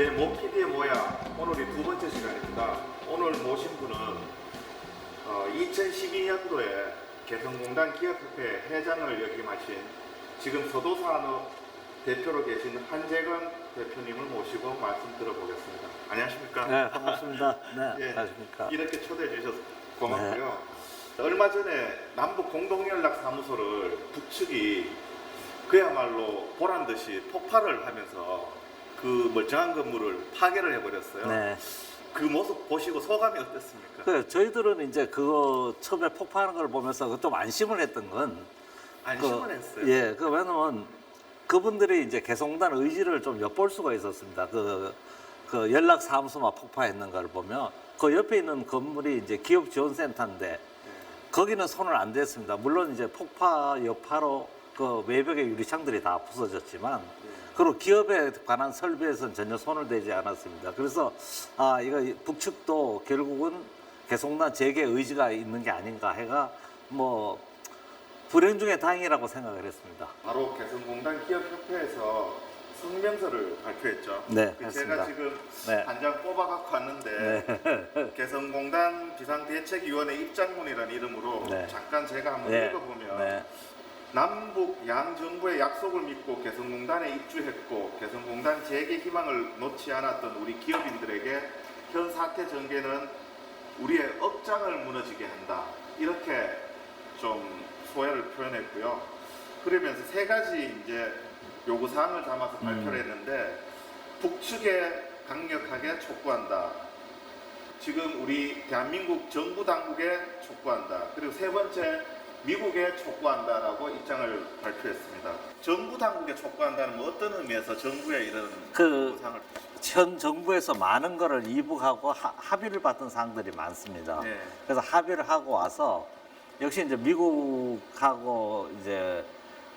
예, 모피디의 모야 오늘이 두 번째 시간입니다. 오늘 모신 분은 2012년도에 개성공단 기업협회 회장을 역임하신 지금 서도산업 대표로 계신 한재건 대표님을 모시고 말씀 들어보겠습니다. 안녕하십니까? 네, 반갑습니다. 네, 예, 안녕하십니까? 이렇게 초대해 주셔서 고맙고요. 얼마 전에 남북 공동연락사무소를 북측이 그야말로 보란 듯이 폭발을 하면서 그 멀쩡한 건물을 파괴를 해버렸어요. 네. 그 모습 보시고 소감이 어땠습니까? 저희들은 이제 그거 처음에 폭파하는 걸 보면서 좀 안심을 했던 건 안심을 했어요. 예, 왜냐면 그분들이 이제 개성공단 의지를 좀 엿볼 수가 있었습니다. 그 연락사무소만 폭파했는 걸 보면 그 옆에 있는 건물이 이제 기업지원센터인데 거기는 손을 안 댔습니다. 물론 이제 폭파 여파로 그 외벽의 유리창들이 다 부서졌지만 그리고 기업에 관한 설비에서는 전혀 손을 대지 않았습니다. 그래서 이거 북측도 결국은 개성공단 재개 의지가 있는 게 아닌가 해가 뭐 불행 중에 다행이라고 생각을 했습니다. 바로 개성공단 기업협회에서 성명서를 발표했죠. 네, 제가 맞습니다. 지금 네. 한 장 뽑아갖고 왔는데 개성공단 비상대책위원회 입장문이라는 이름으로 네. 잠깐 제가 한번 네. 읽어보면 네. 남북 양 정부의 약속을 믿고 개성공단에 입주했고 개성공단 재개 희망을 놓지 않았던 우리 기업인들에게 현 사태 전개는 우리의 억장을 무너지게 한다. 이렇게 좀 소회를 표현했고요. 그러면서 세 가지 이제 요구사항을 담아서 발표를 했는데 북측에 강력하게 촉구한다. 지금 우리 대한민국 정부 당국에 촉구한다. 그리고 세 번째 미국에 촉구한다라고 입장을 발표했습니다. 정부 당국에 촉구한다는 뭐 어떤 의미에서 정부의 이런 요구사항을 현 정부에서 많은 거를 이북하고 합의를 받던 사항들이 많습니다. 네. 그래서 합의를 하고 와서 역시 이제 미국하고 이제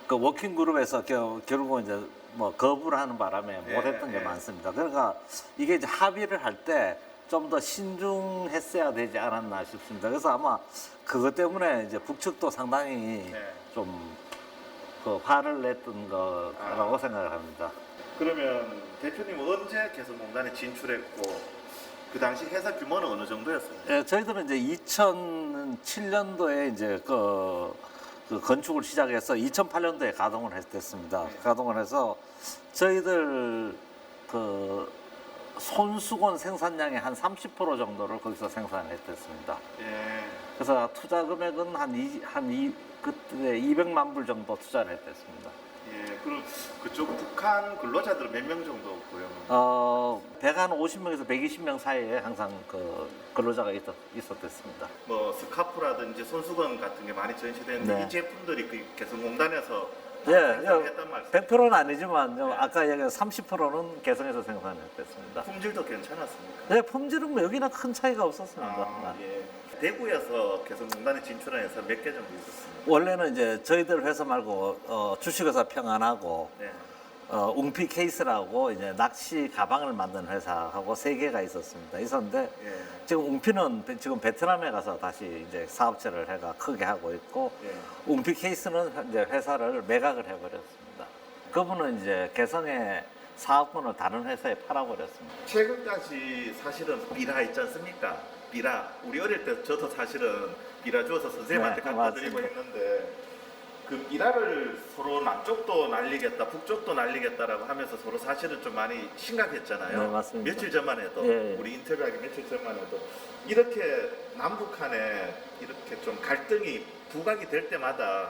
그 워킹 그룹에서 결국은 이제 뭐 거부를 하는 바람에 네, 못했던 게 네. 많습니다. 그러니까 이게 이제 합의를 할 때 좀 더 신중했어야 되지 않았나 싶습니다. 그래서 아마 그것 때문에 이제 북측도 상당히 네. 좀 그 화를 냈던 거라고 생각을 합니다. 그러면 대표님은 언제 개성공단에 진출했고 그 당시 회사 규모는 어느 정도였습니까? 예, 저희들은 이제 2007년도에 이제 그 건축을 시작해서 2008년도에 가동을 했습니다. 네. 가동을 해서 저희들 그 손수건 생산량의 한 30% 정도를 거기서 생산했습니다. 예. 그래서 투자 금액은 그때 200만 불 정도 투자를 했습니다. 예. 그럼 그쪽 북한 근로자들은 몇 명 정도 고용? 150명에서 120명 사이에 항상 그 근로자가 있었습니다. 뭐 스카프라든지 손수건 같은 게 많이 전시되는데 네. 이 제품들이 그 개성공단에서 예, 생산했단 말씀. 100%는 아니지만 아까 얘기한 30%는 개성에서 생산했습니다. 품질도 괜찮았습니까? 네, 품질은 뭐 여기나 큰 차이가 없었습니다. 예. 대구에서 개성공단에 진출한 회사 몇 개 정도 있었습니까? 원래는 이제 저희들 회사 말고 주식회사 평안하고 네. 웅피 케이스라고 이제 낚시 가방을 만드는 회사하고 3개가 있었는데 예. 지금 웅피는 지금 베트남에 가서 다시 이제 사업체를 해가 크게 하고 있고 예. 웅피 케이스는 이제 회사를 매각을 해버렸습니다. 그분은 이제 개성의 사업권을 다른 회사에 팔아버렸습니다. 최근까지 사실은 비라 있지 않습니까? 비라. 우리 어릴 때 저도 사실은 비라 주워서 선생님한테 네, 갖다 드리고 맞습니다. 했는데 그 비라를 서로 남쪽도 날리겠다, 북쪽도 날리겠다라고 하면서 서로 사실은 좀 많이 심각했잖아요. 네, 맞습니다. 며칠 전만 해도 예. 우리 인터뷰하기 며칠 전만 해도 이렇게 남북 간에 이렇게 좀 갈등이 부각이 될 때마다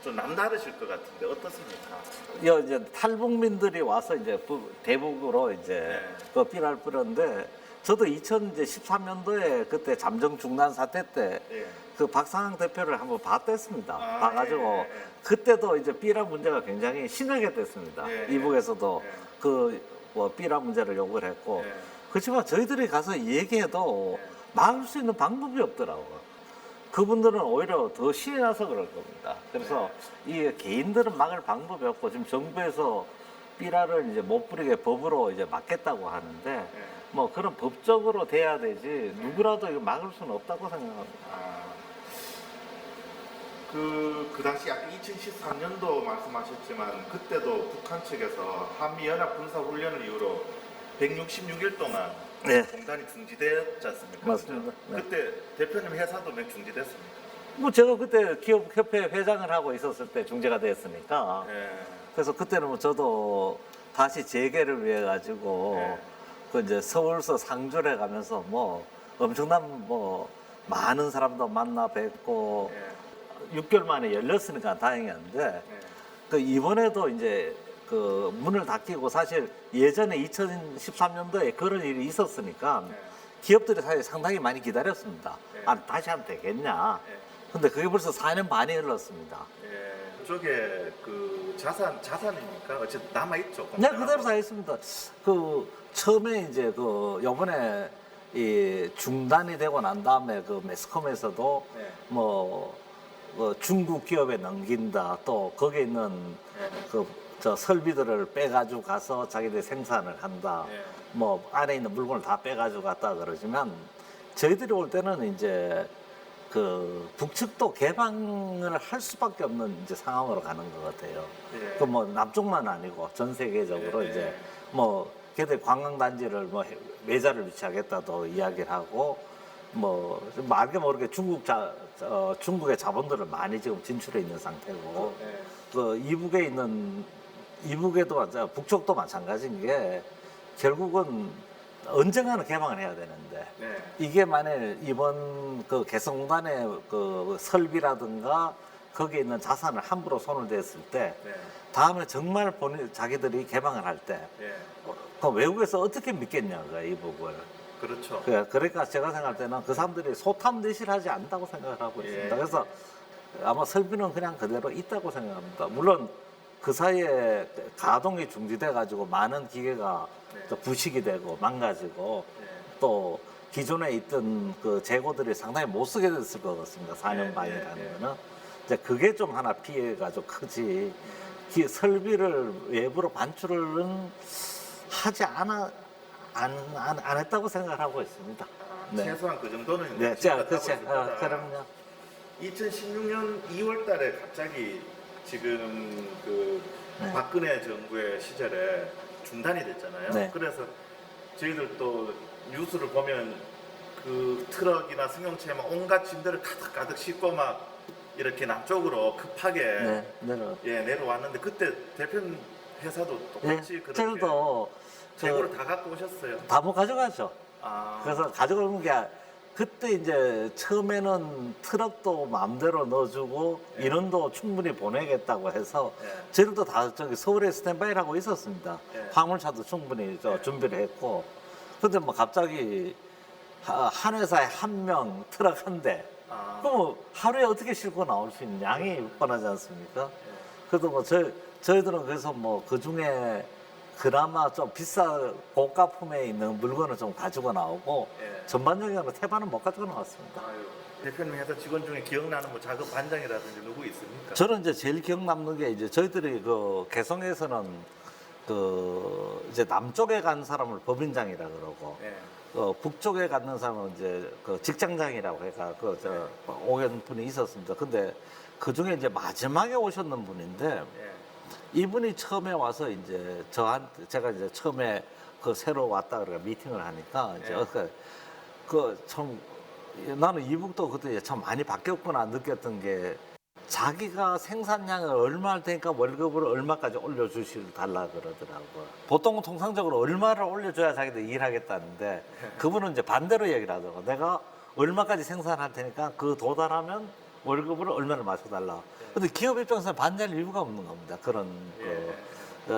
좀 남다르실 것 같은데 어떻습니까? 이제 탈북민들이 와서 이제 대북으로 이제 네. 그 비라를 뿌렸는데 저도 2013년도에 그때 잠정 중단 사태 때 예. 그 박상항 대표를 한번 봤댔습니다. 봐가지고 예, 예. 그때도 이제 삐라 문제가 굉장히 심하게 됐습니다. 예, 이북에서도 예. 그 뭐 삐라 문제를 요구를 했고 예. 그렇지만 저희들이 가서 얘기해도 예. 막을 수 있는 방법이 없더라고요. 그분들은 오히려 더 신이 나서 그럴 겁니다. 그래서 이 개인들은 막을 방법이 없고 지금 정부에서 삐라를 이제 못 부리게 법으로 이제 막겠다고 하는데 예. 뭐 그런 법적으로 돼야 되지 누구라도 이거 막을 수는 없다고 생각합니다. 그 당시 약 2013년도 말씀하셨지만 그때도 북한 측에서 한미연합 군사훈련을 이유로 166일 동안 네. 공단이 중지되었지 않습니까? 맞습니다. 네. 그때 대표님 회사도 몇 중지됐습니까? 뭐 제가 그때 기업협회 회장을 하고 있었을 때 중재가 됐으니까 예. 그래서 그때는 뭐 저도 다시 재개를 위해 가지고 네. 그 이제 서울서 상주를 가면서 뭐 엄청난 뭐 많은 사람도 만나 뵙고 예. 6개월 만에 열렸으니까 다행이었는데 예. 그 이번에도 이제 그 문을 닫히고 사실 예전에 2013년도에 그런 일이 있었으니까 예. 기업들이 사실 상당히 많이 기다렸습니다. 네. 아, 다시 하면 되겠냐. 예. 근데 그게 벌써 4년 반이 흘렀습니다. 예. 그쪽에 그 자산입니까? 어쨌든 남아 있죠. 네, 그대로 다 있습니다. 그 처음에 이제 그 요번에 이 중단이 되고 난 다음에 그 매스컴에서도 네. 뭐 중국 기업에 넘긴다. 또 거기에 있는 네. 그 저 설비들을 빼가지고 가서 자기들 생산을 한다. 네. 뭐 안에 있는 물건을 다 빼가지고 갔다 그러지만 저희들이 올 때는 이제 그 북측도 개방을 할 수밖에 없는 이제 상황으로 가는 것 같아요. 예. 그 뭐 남쪽만 아니고 전 세계적으로 예. 이제 뭐 걔들 관광단지를 뭐 외자를 위치하겠다도 이야기를 하고 뭐 알게 모르게 중국의 자본들을 많이 지금 진출해 있는 상태고 예. 그 이북에도 북쪽도 마찬가지인 게 결국은 언젠가는 개방을 해야 되는데 네. 이게 만일 이번 그 개성공단의 그 설비라든가 거기에 있는 자산을 함부로 손을 댔을 때 네. 다음에 정말 자기들이 개방을 할 때 예. 그 외국에서 어떻게 믿겠냐고요, 이북을. 그렇죠. 그러니까 제가 생각할 때는 그 사람들이 소탐대실 하지 않는다고 생각을 하고 있습니다. 예. 그래서 아마 설비는 그냥 그대로 있다고 생각합니다. 물론 그 사이에 가동이 중지돼 가지고 많은 기계가 네. 또 부식이 되고 망가지고 예. 또 기존에 있던 그 재고들이 상당히 못 쓰게 됐을 것 같습니다. 4년 예, 반이라는 예, 예. 거는. 이제 그게 좀 하나 피해가 좀 크지. 설비를 외부로 반출은 하지 안 했다고 생각하고 있습니다. 네. 최소한 그 정도는 네, 자, 그렇죠. 있을 거다. 그럼요. 2016년 2월 달에 갑자기 지금 그 네. 박근혜 정부의 시절에 중단이 됐잖아요. 네. 그래서 저희들 또 뉴스를 보면 그 트럭이나 승용차에 막 온갖 짐들을 가득 싣고 막 이렇게 남쪽으로 급하게 네, 내려왔는데 그때 대표님 회사도 똑같이 그렇게 저희도 재고를 다 갖고 오셨어요. 다 못 가져가죠. 아, 그래서 가져오는 게 그때 이제 처음에는 트럭도 마음대로 넣어주고 예. 인원도 충분히 보내겠다고 해서 예. 저희들도 다 저기 서울에 스탠바이를 하고 있었습니다. 예. 화물차도 충분히 예. 준비를 했고 근데 뭐 갑자기 한 회사에 한 명 트럭 한 대. 아, 그럼 하루에 어떻게 싣고 나올 수 있는 양이 뻔하지 않습니까? 예. 그래도 뭐 저희들은 그래서 뭐 그 중에 그나마 좀 비싸 고가품에 있는 물건을 좀 가지고 나오고 예. 전반적으로 태반은 못 가지고 나왔습니다. 아유, 대표님 회사 직원 중에 기억나는 뭐 작업 반장이라든지 누구 있습니까? 저는 이제 제일 기억 남는 게 이제 저희들이 그 개성에서는 그 이제 남쪽에 간 사람을 법인장이라 그러고 예. 북쪽에 갔는 사람은 이제 그 직장장이라고 해가 그저 오ген 분이 있었습니다. 근데 그 중에 이제 마지막에 오셨는 분인데 예. 이분이 처음에 와서 이제 저한테 제가 이제 처음에 그 새로 왔다 그래 미팅을 하니까 이제 예. 그참 나는 이북도 그때 참 많이 바뀌었구나 느꼈던 게 자기가 생산량을 얼마 할 테니까 월급을 얼마까지 달라 그러더라고요. 보통은 통상적으로 얼마를 올려줘야 자기들 일하겠다는데 그분은 이제 반대로 얘기를 하더라고요. 내가 얼마까지 생산할 테니까 그 도달하면 월급을 얼마를 맞춰달라. 근데 기업 입장에서는 반대할 이유가 없는 겁니다. 그런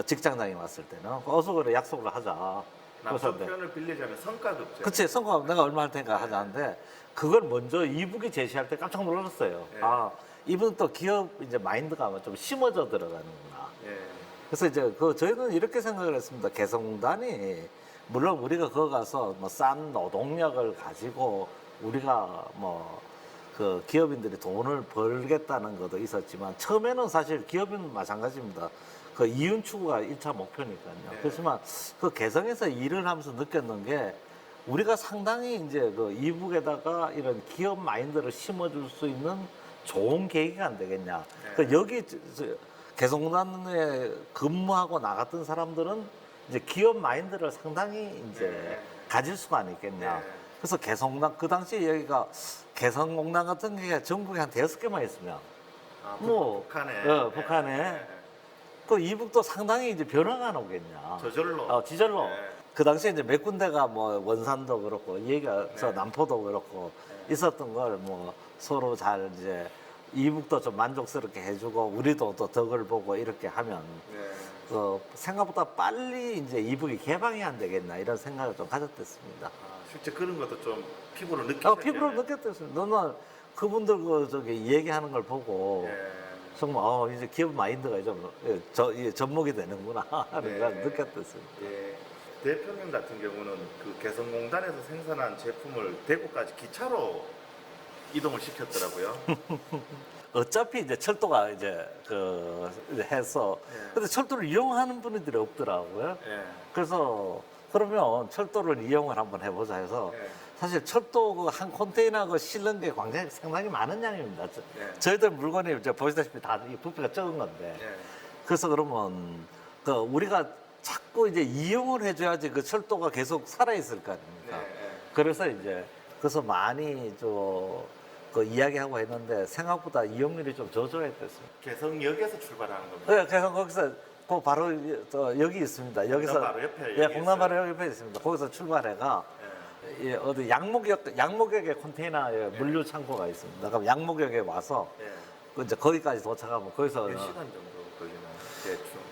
직장장이 왔을 때는 어서 그래 약속을 하자. 남쪽 표현을 빌리자면 성과급제. 그치 성과 내가 얼마 할 테니까 하자는데 그걸 먼저 이북이 제시할 때 깜짝 놀랐어요. 예. 아 이분 또 기업 이제 마인드가 좀 심어져 들어가는구나. 예. 그래서 이제 저희는 이렇게 생각을 했습니다. 개성공단이 물론 우리가 거기 가서 뭐 싼 노동력을 가지고 우리가 뭐 그 기업인들이 돈을 벌겠다는 것도 있었지만 처음에는 사실 기업은 마찬가지입니다. 그 이윤 추구가 1차 목표니까요. 네. 그렇지만 그 개성에서 일을 하면서 느꼈는 게 우리가 상당히 이제 그 이북에다가 이런 기업 마인드를 심어줄 수 있는 좋은 계기가 안 되겠냐. 네. 그 여기 개성공단에 근무하고 나갔던 사람들은 이제 기업 마인드를 상당히 이제 네. 가질 수가 있겠냐. 네. 그래서 개성공단 그 당시에 여기가 개성공단 같은 게 전국에 한 5개만 있으면 아, 뭐, 북한에. 북한에. 네. 그 이북도 상당히 이제 변화가 나오겠냐. 저절로. 지절로. 네. 그 당시에 이제 몇 군데가 뭐 원산도 그렇고 얘기가 저 네. 남포도 그렇고 있었던 걸 뭐 서로 잘 이제 이북도 좀 만족스럽게 해주고 우리도 또 덕을 보고 이렇게 하면 네. 생각보다 빨리 이제 이북이 개방이 안 되겠나 이런 생각을 좀 가졌댔습니다. 아, 실제 그런 것도 좀 피부로 느끼셨네요. 피부로 느꼈댔습니다. 너는 그분들 그 저기 얘기하는 걸 보고 네. 정말 이제 기업 마인드가 좀 접목이 되는구나 하는 네. 걸 느꼈댔습니다. 예. 대평양 같은 경우는 그 개성공단에서 생산한 제품을 대구까지 기차로 이동을 시켰더라고요. 어차피 이제 철도가 이제 해서 예. 근데 철도를 이용하는 분들이 없더라고요. 예. 그래서 그러면 철도를 이용을 한번 해보자 해서 예. 사실 철도 그 한 컨테이너 그 실는 게 굉장히 상당히 많은 양입니다. 예. 저희들 물건이 이제 보시다시피 다 이 부피가 적은 건데 예. 그래서 그러면 그 우리가 자꾸 이제 이용을 해줘야지 그 철도가 계속 살아 있을 거 아닙니까? 예. 그래서 이제 그래서 많이 그 이야기하고 했는데 생각보다 이용률이 좀 저조했댔습니다. 개성역에서 출발하는 겁니다. 네, 그래서 거기서 그 바로 여기 있습니다. 여기서 공단 바로 옆에 예, 여기 공단 바로 있어요. 옆에 있습니다. 거기서 출발해가 예. 어디 양목역에 컨테이너 물류 창고가 있습니다. 그럼 양목역에 와서 예. 그 이제 거기까지 도착하면 거기서 몇 시간 정도 걸리나요? 대충.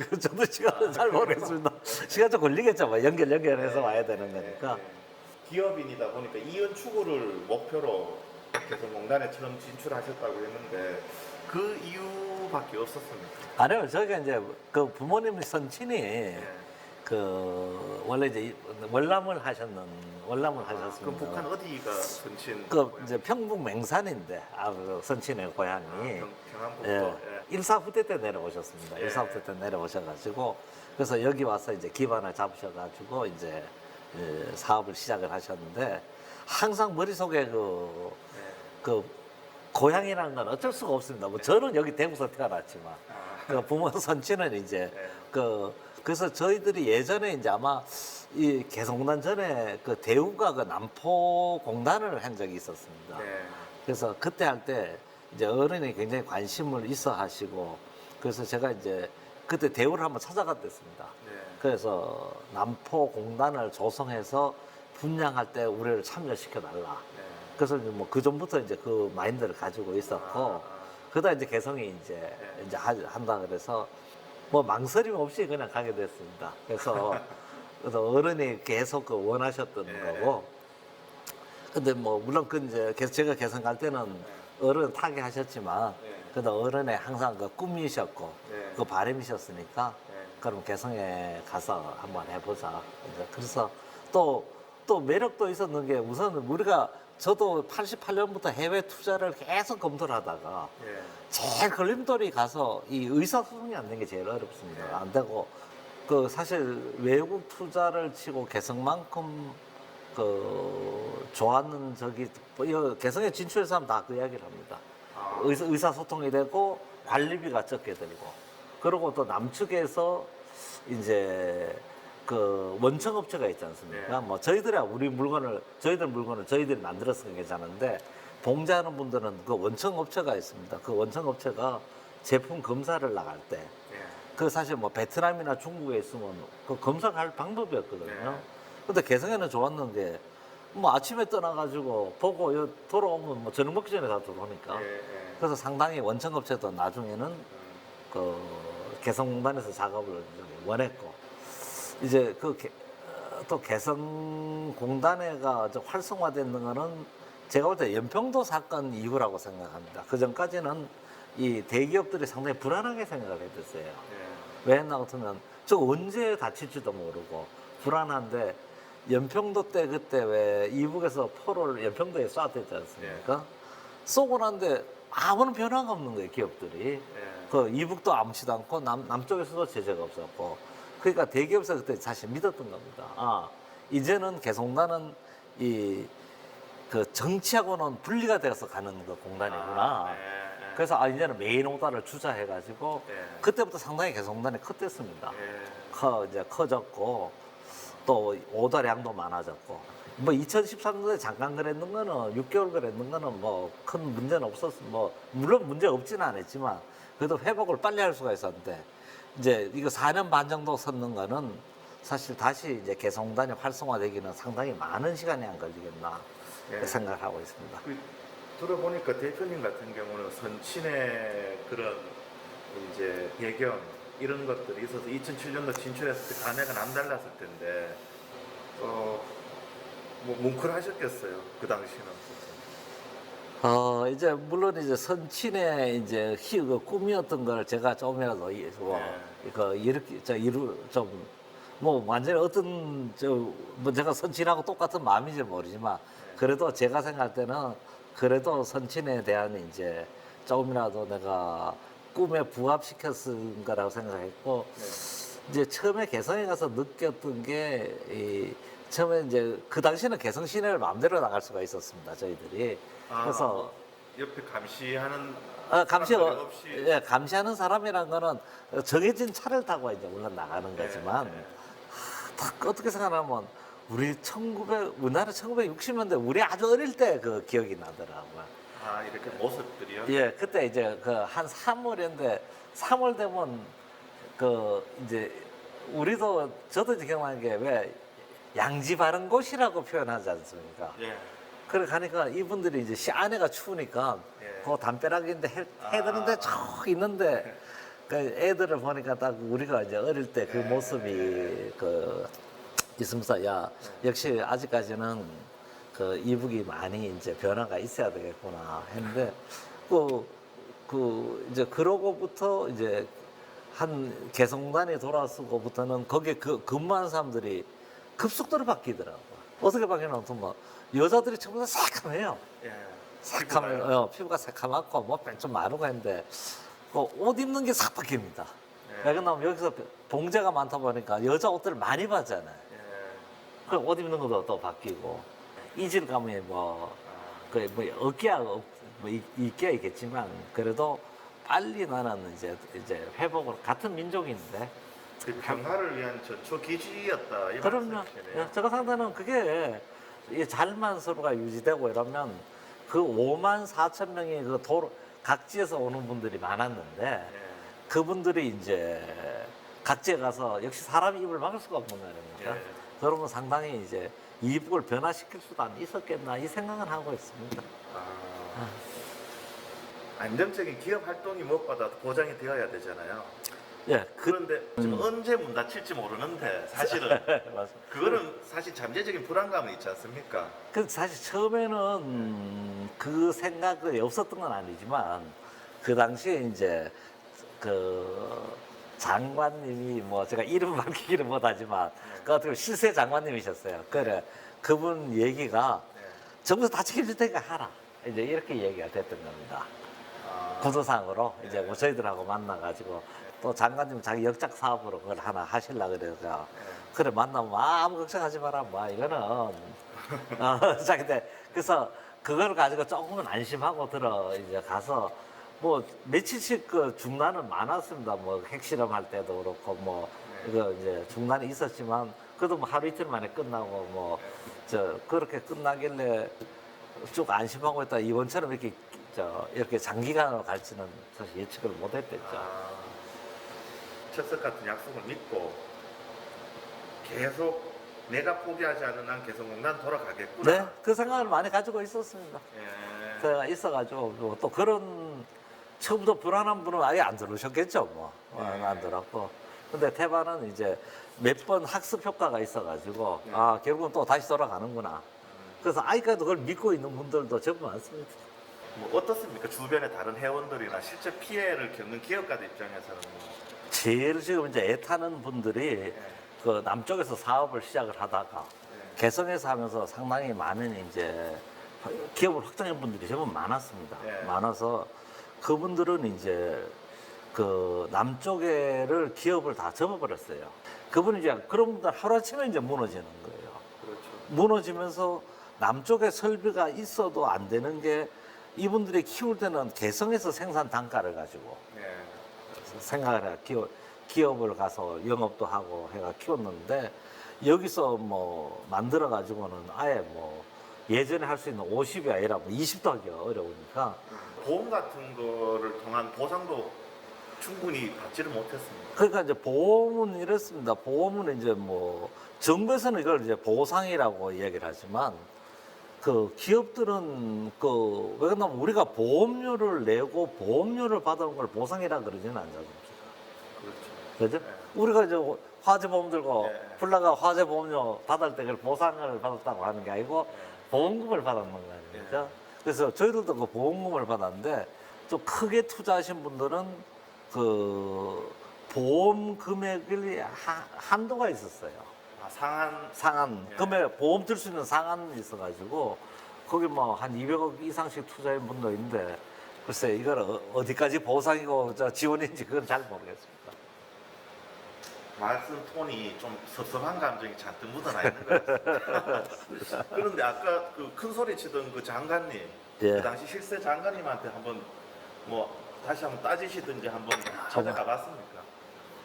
그 정도 시간은 잘 모르겠습니다. 시간 좀 걸리겠죠. 뭐 연결해서 와야 되는 예. 거니까. 기업인이다 보니까 이연 추구를 목표로 개성공단에 처음 진출하셨다고 했는데 그 이유밖에 없었습니다. 아니요, 저희가 이제 그 부모님 선친이 예. 그 원래 이제 월남을 하셨습니다. 그럼 북한 어디가 선친? 그 이제 평북 맹산인데 그 선친의 고향이 평안북도. 예, 예. 일사 후대 때 내려오셨습니다. 예. 일사 후대 때 내려오셔가지고 그래서 여기 와서 이제 기반을 잡으셔가지고 이제 사업을 시작을 하셨는데 항상 머릿속에 그 고향이라는 건 어쩔 수가 없습니다. 뭐 저는 여기 대구에서 태어났지만 그 부모 선친은 이제 예. 그래서 저희들이 예전에 이제 아마 이 개성공단 전에 그 대우가 그 남포 공단을 한 적이 있었습니다. 네. 그래서 그때 할 때 이제 어른이 굉장히 관심을 있어 하시고 그래서 제가 이제 그때 대우를 한번 찾아갔댔습니다. 네. 그래서 남포 공단을 조성해서 분양할 때 우리를 참여시켜 달라. 네. 그래서 뭐 그 전부터 이제 그 마인드를 가지고 있었고 그러다 이제 개성이 이제 한다 그래서 뭐 망설임 없이 그냥 가게 됐습니다. 그래서 어른이 계속 그 원하셨던 네. 거고. 근데 뭐 물론 그 이제 제가 개성 갈 때는 어른 타게 하셨지만 네. 그래도 어른의 항상 그 꿈이셨고 네. 그 바람이셨으니까 네. 그럼 개성에 가서 한번 해보자. 이제 그래서 또 매력도 있었는 게 우선 우리가 저도 88년부터 해외 투자를 계속 검토를 하다가 예. 제일 걸림돌이 가서 이 의사소통이 안 된 게 제일 어렵습니다. 네. 안 되고 그 사실 외국 투자를 치고 개성만큼 그 좋아하는 저기 개성에 진출해서 하면 다 그 이야기를 합니다. 아. 의사소통이 되고 관리비가 적게 들고 그리고 또 남측에서 이제 그 원청업체가 있지 않습니까? 네. 뭐 저희들 물건을 저희들이 만들었으면 괜찮은데 봉제하는 분들은 그 원청업체가 있습니다. 그 원청업체가 제품 검사를 나갈 때 예. 그 사실 뭐 베트남이나 중국에 있으면 그 검사할 방법이 없거든요. 네. 근데 개성에는 좋았는 게 뭐 아침에 떠나가지고 보고 돌아오면 뭐 저녁 먹기 전에 다 들어오니까 예. 예. 그래서 상당히 원청업체도 나중에는 그 개성공단에서 작업을 원했고 이제 또 개성공단에가 활성화되는 거는 제가 볼 때 연평도 사건 이후라고 생각합니다. 그 전까지는 이 대기업들이 상당히 불안하게 생각을 했었어요. 예. 왜 했나 같으면 저 언제 다칠지도 모르고 불안한데 연평도 때 그때 왜 이북에서 포를 연평도에 쐈댔지 않습니까? 쏘고 난데 아무런 변화가 없는 거예요, 기업들이. 예. 그 이북도 아무렇지도 않고 남쪽에서도 제재가 없었고 그러니까 대기업에서 그때 사실 믿었던 겁니다. 아 이제는 개성공단은 그 정치하고는 분리가 되어서 가는 그 공단이구나. 예. 그래서 아 이제는 메인 오다를 주자 해가지고 예. 그때부터 상당히 개성공단이 컸댔습니다. 예. 이제 커졌고 또 오다량도 많아졌고 뭐 2013년도에 잠깐 그랬는 거는 6개월 그랬는 거는 뭐 큰 문제는 없었어. 뭐 물론 문제 없지는 않았지만 그래도 회복을 빨리 할 수가 있었는데 이제 이거 4년 반 정도 섰는 거는 사실 다시 이제 개성공단이 활성화되기는 상당히 많은 시간이 안 걸리겠나 예. 생각을 하고 있습니다. 그, 들어보니까 대표님 같은 경우는 선친의 그런 이제 배경 이런 것들이 있어서 2007년도 진출했을 때 감회가 남달랐을 텐데 뭐 뭉클하셨겠어요 그 당시는. 이제 물론 이제 선친의 이제 그 꿈이었던 걸 제가 조금이라도 그 이렇게 좀뭐 완전히 어떤 뭐 제가 선친하고 똑같은 마음인지 모르지만 그래도 제가 생각할 때는 그래도 선친에 대한 이제 조금이라도 내가 꿈에 부합시켰은 거라고 생각했고 이제 처음에 개성에 가서 느꼈던 게 처음에 이제 그 당시에는 개성 시내를 마음대로 나갈 수가 있었습니다 저희들이. 그래서 옆에 감시하는 감시 사람들이 없이 예, 감시하는 사람이란 거는 정해진 차를 타고 이제 물론 나가는 거지만 딱 어떻게 생각하면 우리나라 1960년대 우리 아주 어릴 때 그 기억이 나더라고요. 아 이렇게 모습들이요? 예, 그때 이제 그 한 3월인데 3월 되면 그 이제 우리도 저도 이제 기억나는 게 왜 양지 바른 곳이라고 표현하지 않습니까? 예. 그래 가니까 이분들이 이제 안에가 추우니까 예. 그 담벼락인데 해드는데 쭉 있는데 그 애들을 보니까 딱 우리가 이제 어릴 때 그 모습이 그 있으면서 야 역시 아직까지는 그 이북이 많이 이제 변화가 있어야 되겠구나 했는데 그 이제 그러고부터 이제 한 개성공단이 돌아서고부터는 거기에 근무하는 사람들이 급속도로 바뀌더라고. 어떻게 바뀌냐면 뭐 여자들이 전부 다 새카매요. 예. 새카매, 피부가 새카맣고 뭐 좀 마르고 했는데 옷 입는 게 싹 바뀝니다. 왜 그러냐면 여기서 봉제가 많다 보니까 여자 옷들을 많이 봤잖아요. 그 옷 입는 것도 또 바뀌고 이질감이 뭐 어깨야 뭐 있기야 있겠지만 그래도 빨리 나는 이제 회복을 같은 민족인데 그 평화를 위한 전초 기지였다 이 그럼요. 말씀이시네요. 제가 상대는 그게 이 잘만 서로가 유지되고 이러면 그 5만 4천 명이 그 각지에서 오는 분들이 많았는데 예. 그분들이 이제 각지에 가서 역시 사람이 입을 막을 수가 없는 거 아닙니까? 예. 그러면 상당히 이제 이북을 변화시킬 수도 있었겠나 이 생각은 하고 있습니다. 안정적인 기업 활동이 무엇보다 보장이 되어야 되잖아요. 예, 그런데 지금 언제 문 닫힐지 모르는데 사실은 맞습니다. 그거는 사실 잠재적인 불안감은 있지 않습니까? 그 사실 처음에는 그 생각이 없었던 건 아니지만 그 당시에 이제 그 장관님이 뭐 제가 이름 밝히기는 못하지만 그 어떻게 실세 장관님이셨어요. 그래 그분 얘기가 전부 다 책임질 테니까 하라 이제 이렇게 얘기가 됐던 겁니다. 구도상으로 이제 뭐 저희들하고 만나가지고 또 장관님 자기 역작 사업으로 그걸 하나 하실라 그래서 그래 만나면 아무 걱정하지 마라 뭐 이거는 자 근데 그래서 그걸 가지고 조금은 안심하고 이제 가서 뭐 며칠씩 그 중단은 많았습니다. 뭐 핵실험할 때도 그렇고 뭐 이거 이제 중단이 있었지만 그래도 뭐 하루 이틀 만에 끝나고 뭐 그렇게 끝나길래 쭉 안심하고 있다 이번처럼 이렇게 장기간으로 갈지는 사실 예측을 못했댔죠. 철석 같은 약속을 믿고 계속 내가 포기하지 않는 한 개성공단 돌아가겠구나. 네, 그 생각을 많이 가지고 있었습니다. 예. 제가 있어가지고 또 그런 처음부터 불안한 분은 아예 안 들어오셨겠죠, 뭐. 안 들었고. 근데 태반은 이제 몇 번 학습 효과가 있어가지고 결국은 또 다시 돌아가는구나. 그래서 아직까지도 그걸 믿고 있는 분들도 전부 많습니다. 뭐 어떻습니까? 주변의 다른 회원들이나 실제 피해를 겪는 기업가들 입장에서는 제일 지금 이제 애타는 분들이 그 남쪽에서 사업을 시작을 하다가 개성에서 하면서 상당히 많은 이제 기업을 확장한 분들이 제법 많았습니다. 많아서 그분들은 이제 그 남쪽에를 기업을 다 접어버렸어요. 그분이 이제 그런 분들 하루아침에 이제 무너지는 거예요. 그렇죠. 무너지면서 남쪽에 설비가 있어도 안 되는 게 이분들이 키울 때는 개성에서 생산 단가를 가지고 네. 생각을 해 기업을 가서 영업도 하고 해가 키웠는데 여기서 뭐 만들어 가지고는 아예 뭐 예전에 할 수 있는 50이 아니라 뭐 20도 하기 어려우니까 보험 같은 거를 통한 보상도 충분히 받지를 못했습니다. 그러니까 이제 보험은 이렇습니다. 보험은 이제 뭐 정부에서는 이걸 이제 보상이라고 이야기를 하지만 그 기업들은 그 왜냐면 우리가 보험료를 내고 보험료를 받아온 걸 보상이라 그러지는 않잖습니까. 그렇죠. 그죠? 네. 우리가 이제 화재 보험 들고 네. 불나가 화재 보험료 받을 때 그걸 보상을 받았다고 하는 게 아니고 보험금을 받았는 거 아닙니까? 네. 그래서 저희들도 그 보험금을 받았는데 좀 크게 투자하신 분들은 그 보험 금액이 한도가 있었어요. 아, 상한 상한 예. 금액 보험 들 수 있는 상한이 있어가지고 거기 뭐 한 200억 이상씩 투자한 분도 있는데 글쎄 이걸 어디까지 보상이고 저 지원인지 그건 잘 모르겠습니다. 말씀 톤이 좀 섭섭한 감정이 잔뜩 묻어나 있는 것 같습니다. 그런데 아까 그 큰 소리 치던 그 장관님, 예. 그 당시 실세 장관님한테 한번 뭐 다시 한번 따지시든지 한번 찾아가 봤습니까?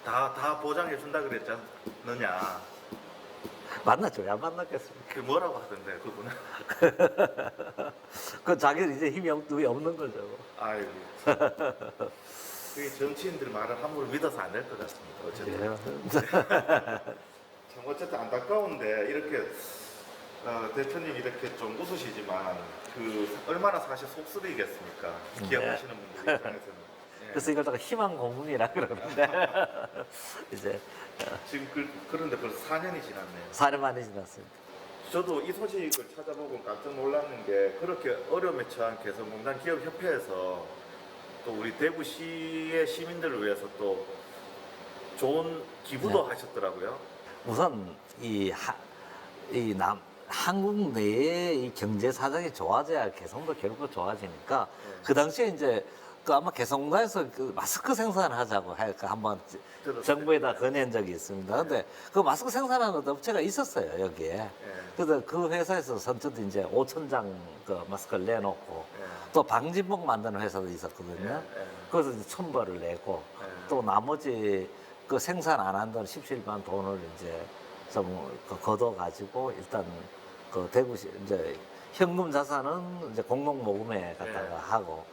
다 보장해 준다 그랬지 않느냐. 만났죠? 왜 안 만났겠습니까? 그 뭐라고 하던데 그분은. 그 자기는 이제 힘이 없는 거죠. 아이고. 그게 정치인들 말을 함부로 믿어서 안 될 것 같습니다. 어쨌든. 참 어쨌든 안타까운데 이렇게 대표님 이렇게 좀 웃으시지만 그 얼마나 사실 속쓰리겠습니까? 기억하시는 분들 입장에서는. 예. 그래서 이걸 다가 희망 고문이라 그러는데 이제 지금 그런데 벌써 4년이 지났네요. 4년 만에 지났습니다. 저도 이 소식을 찾아보고 깜짝 놀랐는 게 그렇게 어려움에 처한 개성공단 기업협회에서 또 우리 대구시의 시민들을 위해서 또 좋은 기부도 네. 하셨더라고요. 우선 한국 내에 이 경제 사정이 좋아져야 개성도 결국 좋아지니까 네. 그 당시에 이제 그 아마 개성공단에서 그 마스크 생산을 하자고 할까 한번 들었어요. 정부에다 건의한 적이 있습니다. 근데 그 마스크 생산하는 업체가 있었어요 여기에. 예. 그래서 그 회사에서 선뜻 이제 5,000장 그 마스크를 내놓고 예. 또 방진복 만드는 회사도 있었거든요. 예. 예. 그래서 이제 1,000벌을 내고 예. 또 나머지 그 생산 안 한 돈 17만 돈을 이제 좀 걷어가지고 일단 그 대구시 이제 현금 자산은 이제 공동 모금에 갖다가 예. 하고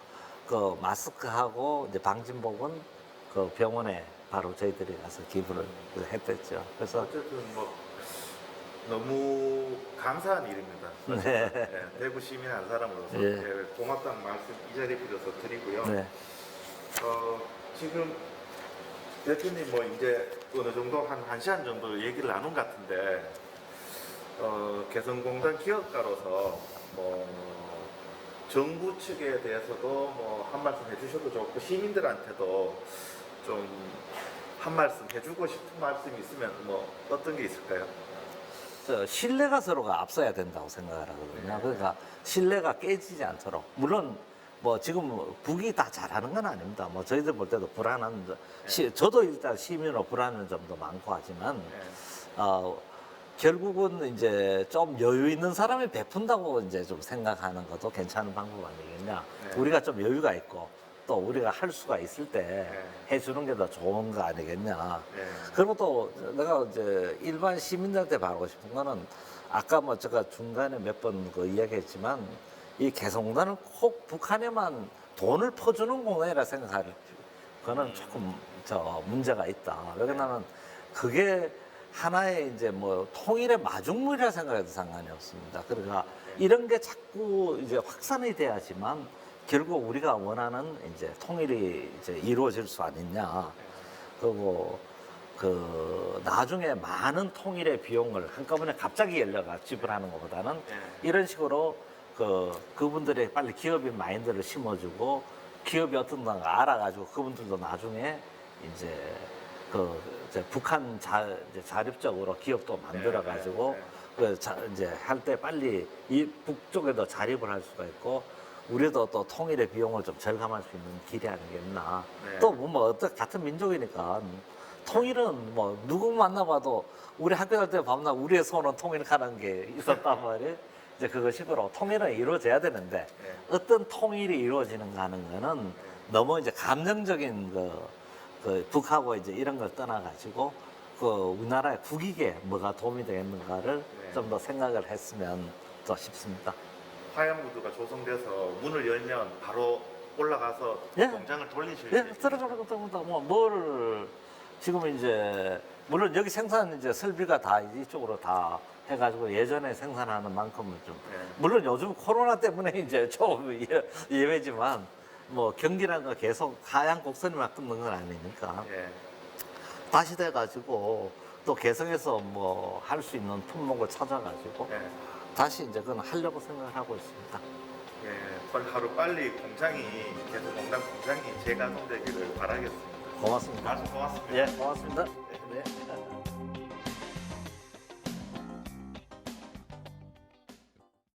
그 마스크하고 이제 방진복은 그 병원에 바로 저희들이 가서 기부를 했댔죠. 그래서 어쨌든 뭐 너무 감사한 일입니다. 네. 예, 대구 시민 한 사람으로서 예. 예, 고맙다는 말씀 이 자리에 빌어서 드리고요. 네. 지금 대표님 뭐 이제 어느 정도 한 시간 정도 얘기를 나눈 것 같은데 개성공단 기업가로서 뭐 정부 측에 대해서도 뭐 한 말씀 해주셔도 좋고 시민들한테도 좀 한 말씀 해주고 싶은 말씀이 있으면 뭐 어떤 게 있을까요? 신뢰가 서로가 앞서야 된다고 생각을 하거든요. 그러니까 신뢰가 깨지지 않도록. 물론 뭐 지금 북이 다 잘하는 건 아닙니다. 뭐 저희들 볼 때도 불안한, 저도 일단 시민으로 불안한 점도 많고 하지만, 결국은 이제 좀 여유 있는 사람이 베푼다고 이제 좀 생각하는 것도 괜찮은 방법 아니겠냐. 네. 우리가 좀 여유가 있고 또 우리가 할 수가 있을 때 네. 해주는 게 더 좋은 거 아니겠냐. 네. 그리고 또 내가 이제 일반 시민들한테 바라고 싶은 거는 아까 뭐 제가 중간에 몇 번 그 이야기했지만 이 개성공단은 꼭 북한에만 돈을 퍼주는 공단이라 생각할 그거는 조금 문제가 있다. 왜냐하면 그게 하나의 이제 뭐 통일의 마중물이라 생각해도 상관이 없습니다. 그러니까 이런 게 자꾸 이제 확산이 돼야지만 결국 우리가 원하는 이제 통일이 이제 이루어질 수 아니냐. 그리고 그 나중에 많은 통일의 비용을 한꺼번에 갑자기 열려가 지불하는 것보다는 이런 식으로 그분들의 빨리 기업인 마인드를 심어주고 기업이 어떤 건가 알아가지고 그분들도 나중에 이제 이제 북한 이제 자립적으로 기업도 만들어가지고 이제 할 때 빨리 이 북쪽에도 자립을 할 수가 있고 우리도 또 통일의 비용을 좀 절감할 수 있는 길이 아니겠나. 네. 또 뭐 같은 민족이니까 통일은 뭐 누구 만나봐도 우리 학교 갈 때 밤낮 우리의 소원은 통일하는 게 있었단 말이에요. 이제 그것식으로 통일은 이루어져야 되는데 네. 어떤 통일이 이루어지는가 하는 거는 너무 이제 감정적인 그 북하고 이제 이런 걸 떠나가지고 그 우리나라의 국익에 뭐가 도움이 되겠는가를 네. 좀 더 생각을 했으면 더 싶습니다. 화양무드가 조성돼서 문을 열면 바로 올라가서 예. 공장을 돌리실 예, 예정입니까? 들어가는 것도 뭐뭘 지금 이제 물론 여기 생산 이제 설비가 다 이쪽으로 다 해가지고 예전에 생산하는 만큼은 좀 네. 물론 요즘 코로나 때문에 이제 좀 예외지만 뭐 경기라는 거 계속 하향 곡선이만 끊는 건 아니니까 예. 다시 돼가지고 또 개성에서 뭐 할 수 있는 품목을 찾아가지고 예. 다시 이제 그건 하려고 생각을 하고 있습니다. 예. 하루 빨리 공장이 개성공단 공장이 재가동되기를 바라겠습니다. 고맙습니다. 아주 고맙습니다. 예, 고맙습니다. 네.